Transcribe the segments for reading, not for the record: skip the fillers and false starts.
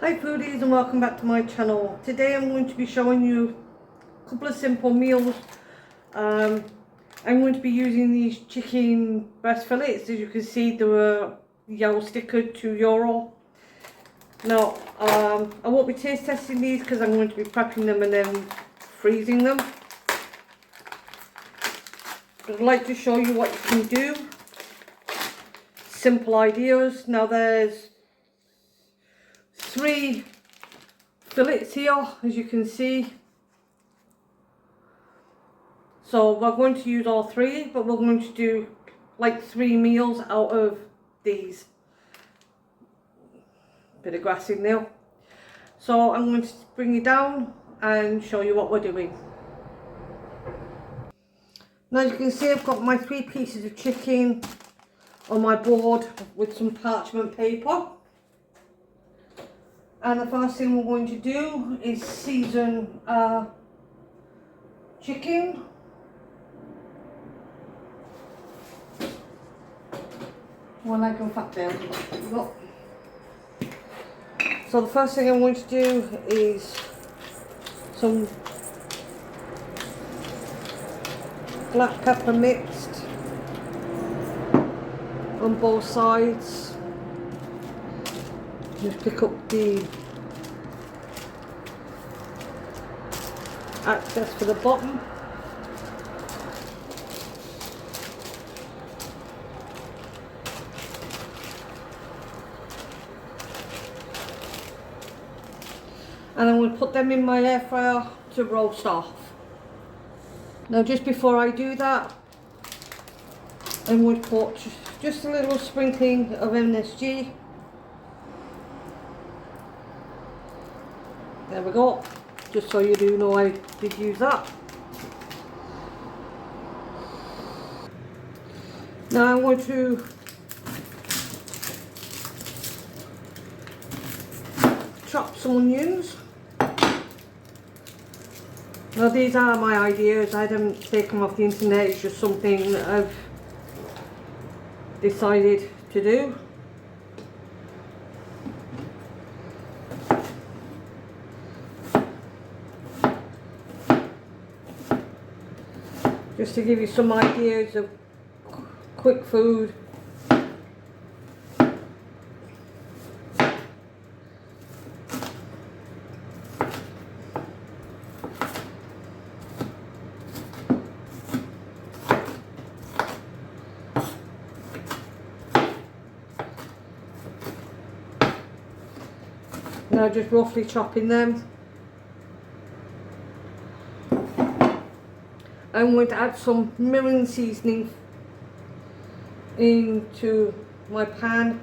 Hi foodies and welcome back to my channel. Today I'm going to be showing you a couple of simple meals. I'm going to be using these chicken breast fillets. As you can see, they were yellow sticker €2. Now I won't be taste testing these because I'm going to be prepping them and then freezing them. But I'd like to show you what you can do. Simple ideas. Now there's 3 fillets here, as you can see. So we're going to use all 3, but we're going to do like 3 meals out of these. Bit of grass in there. So I'm going to bring you down and show you what we're doing. Now as you can see, I've got my 3 pieces of chicken on my board with some parchment paper. And the first thing we're going to do is season chicken. One I can fat down. So the first thing I'm going to do is some black pepper mixed on both sides. Just pick up the access for the bottom. And I'm going to put them in my air fryer to roast off. Now just before I do that, I'm going to put just a little sprinkling of MSG. There we go, just so you do know I did use that. Now I'm going to chop some onions. Now these are my ideas, I didn't take them off the internet, it's just something that I've decided to do. Just to give you some ideas of quick food. Now just roughly chopping them. I'm going to add some mirin seasoning into my pan.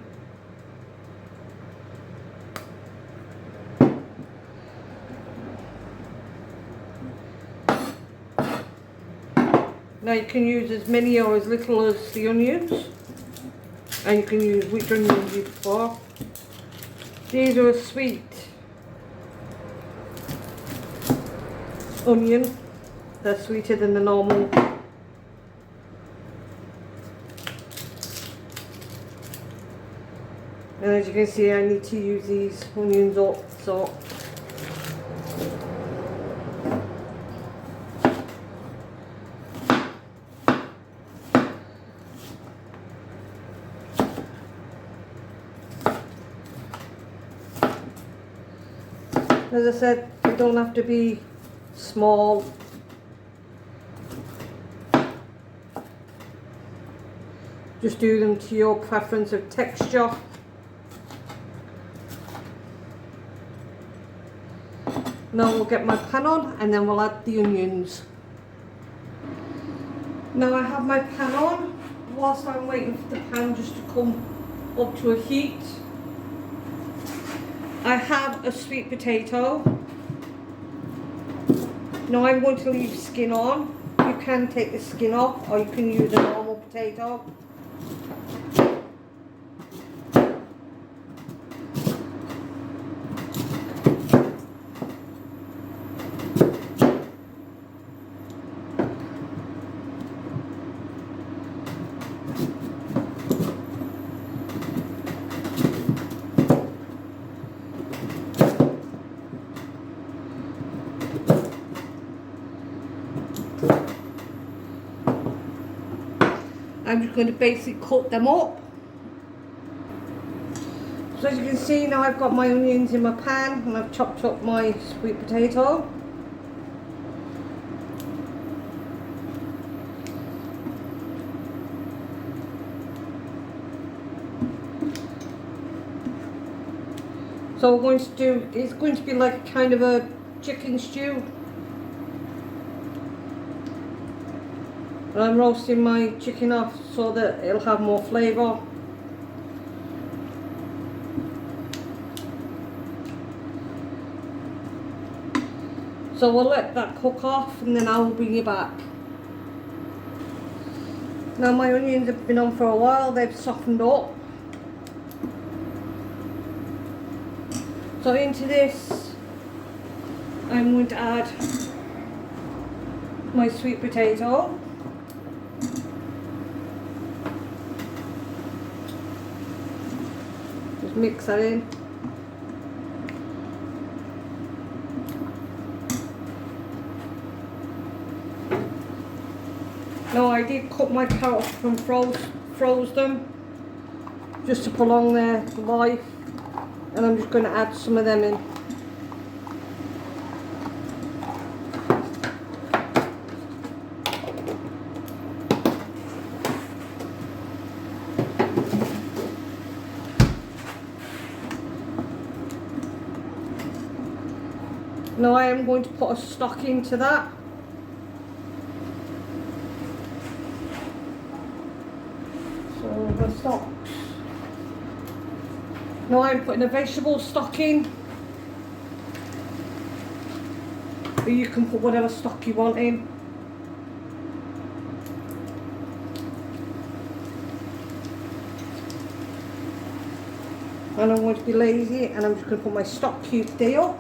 Now you can use as many or as little as the onions, and you can use which onions you prefer. These are a sweet onion. They're sweeter than the normal. And as you can see, I need to use these onions up, so as I said, they don't have to be small. Just do them to your preference of texture. Now we'll get my pan on and then we'll add the onions. Now I have my pan on. Whilst I'm waiting for the pan just to come up to a heat, I have a sweet potato. Now I'm going to leave skin on. You can take the skin off or you can use a normal potato. I'm just going to basically cut them up. So as you can see now, I've got my onions in my pan and I've chopped up my sweet potato. So we're going to do, it's going to be like kind of a chicken stew. And I'm roasting my chicken off so that it'll have more flavour. So we'll let that cook off and then I'll bring you back. Now my onions have been on for a while, they've softened up. So into this, I'm going to add my sweet potato. Just mix that in. Now I did cut my carrots and froze them just to prolong their life. And I'm just going to add some of them in. Now I am going to put a stock into that. So the stocks. Now I'm putting a vegetable stock in, but you can put whatever stock you want in. And I'm going to be lazy and I'm just going to put my stock cube there.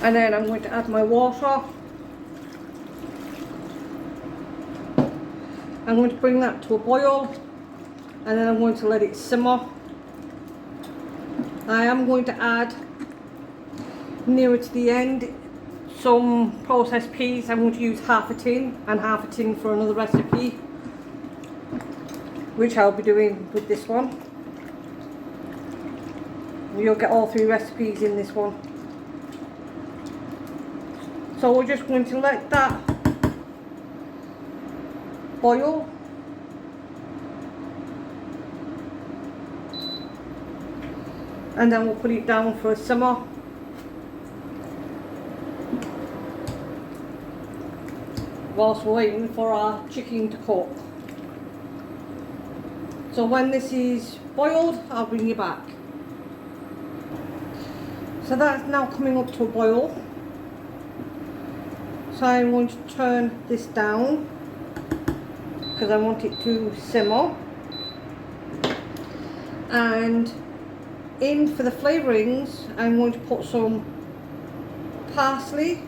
And then I'm going to add my water. I'm going to bring that to a boil and then I'm going to let it simmer. I am going to add, nearer to the end, some processed peas. I'm going to use half a tin and half a tin for another recipe, which I'll be doing with this one. You'll get all 3 recipes in this one. So we're just going to let that boil. And then we'll put it down for a simmer. Whilst we're waiting for our chicken to cook. So when this is boiled, I'll bring you back. So that's now coming up to a boil. So I'm going to turn this down because I want it to simmer. And in for the flavourings, I'm going to put some parsley,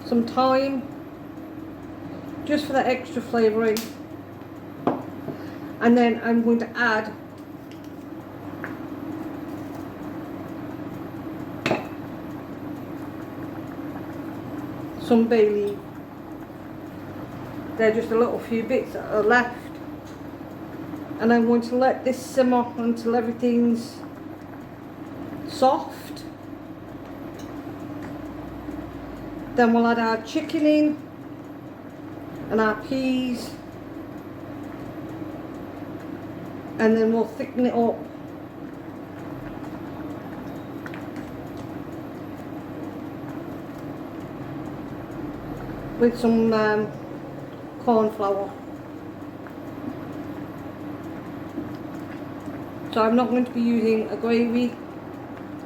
some thyme, just for that extra flavouring, and then I'm going to add some bay leaf. They're just a little few bits that are left, and I'm going to let this simmer until everything's soft. Then we'll add our chicken in and our peas, and then we'll thicken it up with some corn flour. So I'm not going to be using a gravy,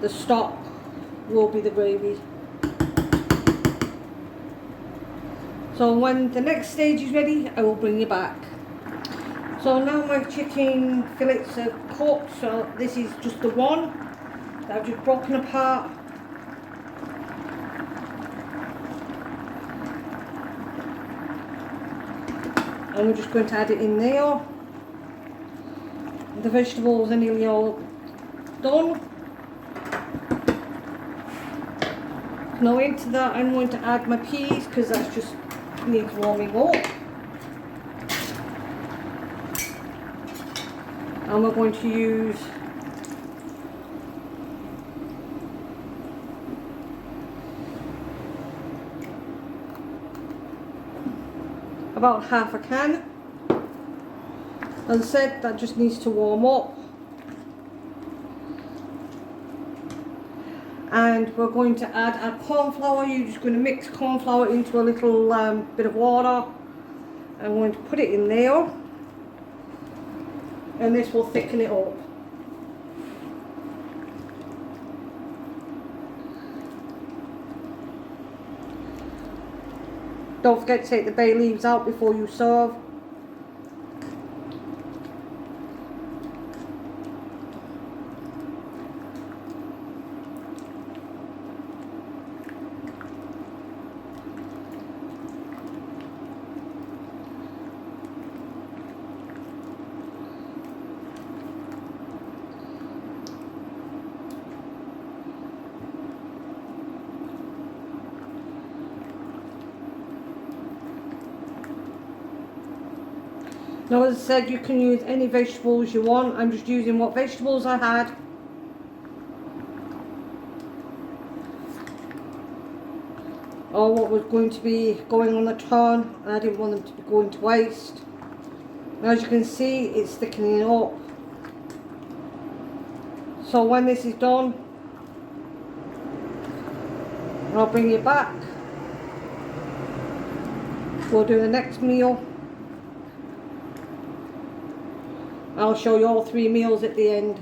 the stock will be the gravy. So when the next stage is ready, I will bring you back. So now my chicken fillets are cooked, so this is just the one that I've just broken apart. And we're just going to add it in there. The vegetables are nearly all done. Now into that I'm going to add my peas because that just needs warming up. And we're going to use about half a can. As I said, that just needs to warm up. And we're going to add our corn flour. You're just going to mix corn flour into a little bit of water. I'm going to put it in there. And this will thicken it up. Don't forget to take the bay leaves out before you serve. Now, as I said, you can use any vegetables you want. I'm just using what vegetables I had. Or what was going to be going on the turn. And I didn't want them to be going to waste. And as you can see, it's thickening up. So when this is done, I'll bring you back. We'll do the next meal. I'll show you all 3 meals at the end.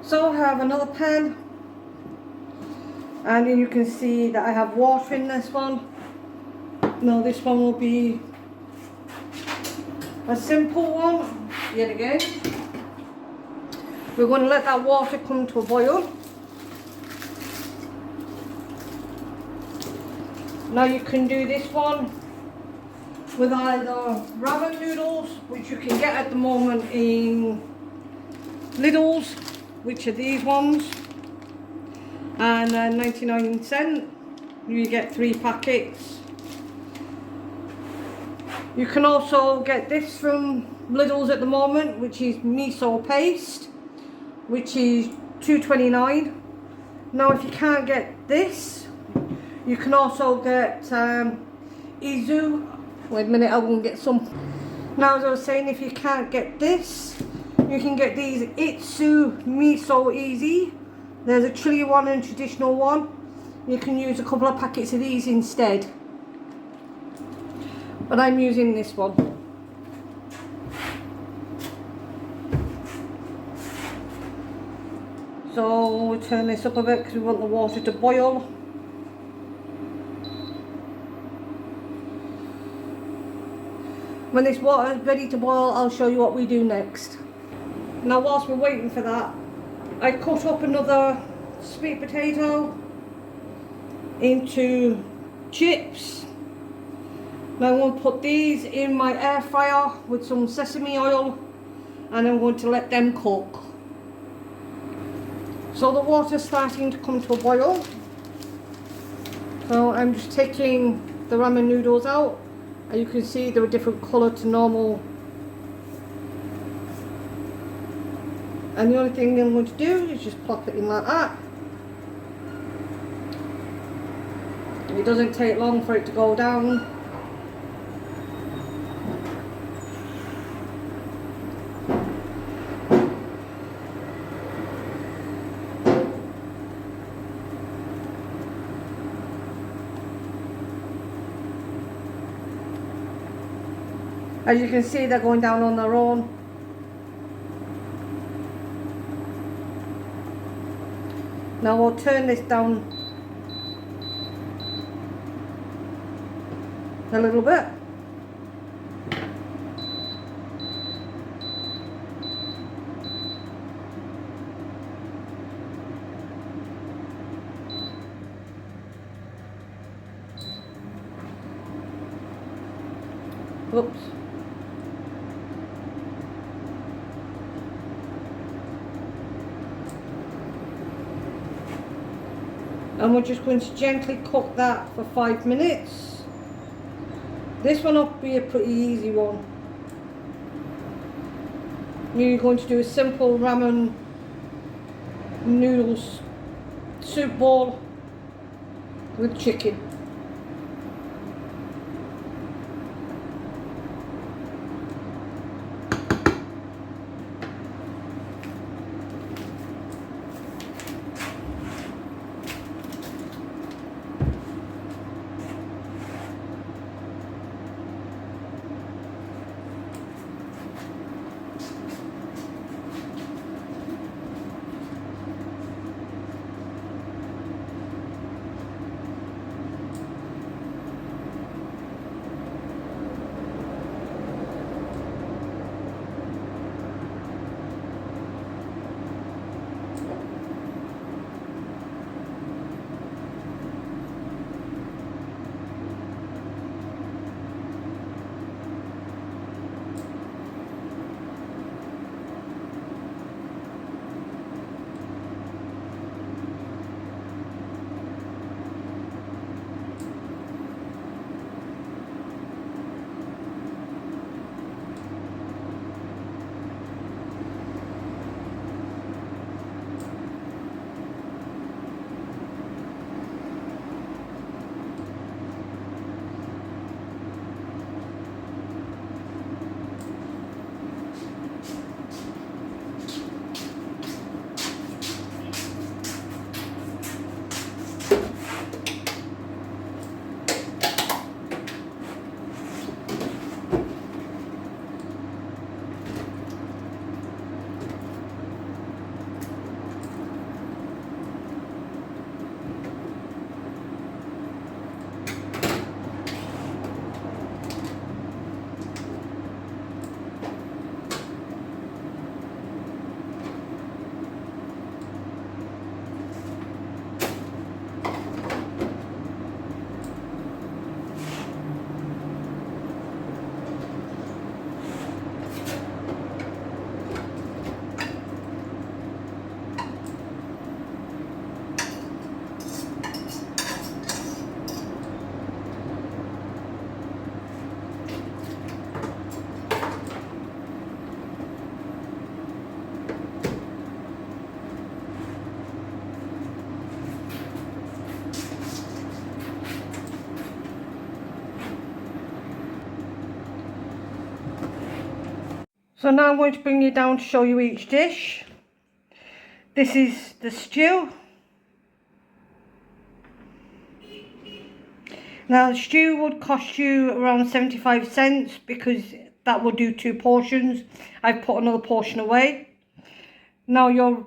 So I have another pan, and you can see that I have water in this one. Now this one will be a simple one, yet again. We're going to let that water come to a boil. Now you can do this one with either ramen noodles, which you can get at the moment in Lidl's, which are these ones, and 99cents. You get 3 packets. You can also get this from Lidl's at the moment, which is miso paste, which is $2.29. Now if you can't get this, you can also get Izu. Wait a minute, I will get some. Now, as I was saying, if you can't get this, you can get these Itsu Miso Easy. There's a chili one and traditional one. You can use a couple of packets of these instead. But I'm using this one. So we'll turn this up a bit because we want the water to boil. When this water is ready to boil, I'll show you what we do next. Now whilst we're waiting for that, I cut up another sweet potato into chips. Now I'm going to put these in my air fryer with some sesame oil, and I'm going to let them cook. So the water's starting to come to a boil. So I'm just taking the ramen noodles out. And you can see they're a different colour to normal. And the only thing I'm going to do is just plop it in like that. It doesn't take long for it to go down. As you can see, they're going down on their own. Now I'll turn this down a little bit. Oops. And we're just going to gently cook that for 5 minutes. This one will be a pretty easy one. You're going to do a simple ramen noodles soup bowl with chicken. So now I'm going to bring you down to show you each dish. This is the stew. Now the stew would cost you around 75 cents because that will do 2 portions. I've put another portion away. Now your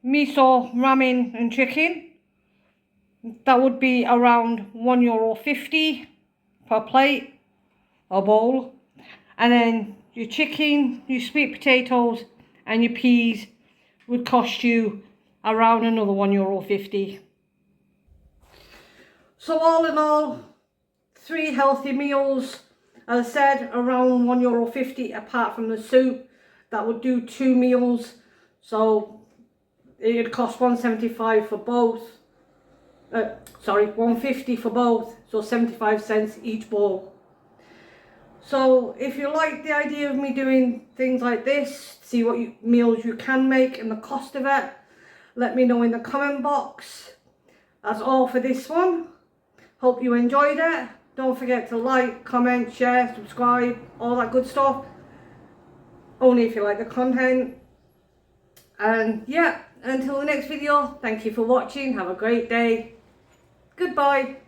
miso, ramen and chicken, that would be around €1.50 per plate or bowl. And then your chicken, your sweet potatoes and your peas would cost you around another €1.50. So all in all, 3 healthy meals, as I said, around €1.50 apart from the soup. That would do 2 meals, so it would cost $1.75 for both. $1.50 for both, so 75 cents each bowl. So if you like the idea of me doing things like this, see what meals you can make and the cost of it, let me know in the comment box. That's all for this one. Hope you enjoyed it. Don't forget to like, comment, share, subscribe, all that good stuff. Only if you like the content. And yeah, until the next video, thank you for watching. Have a great day. Goodbye.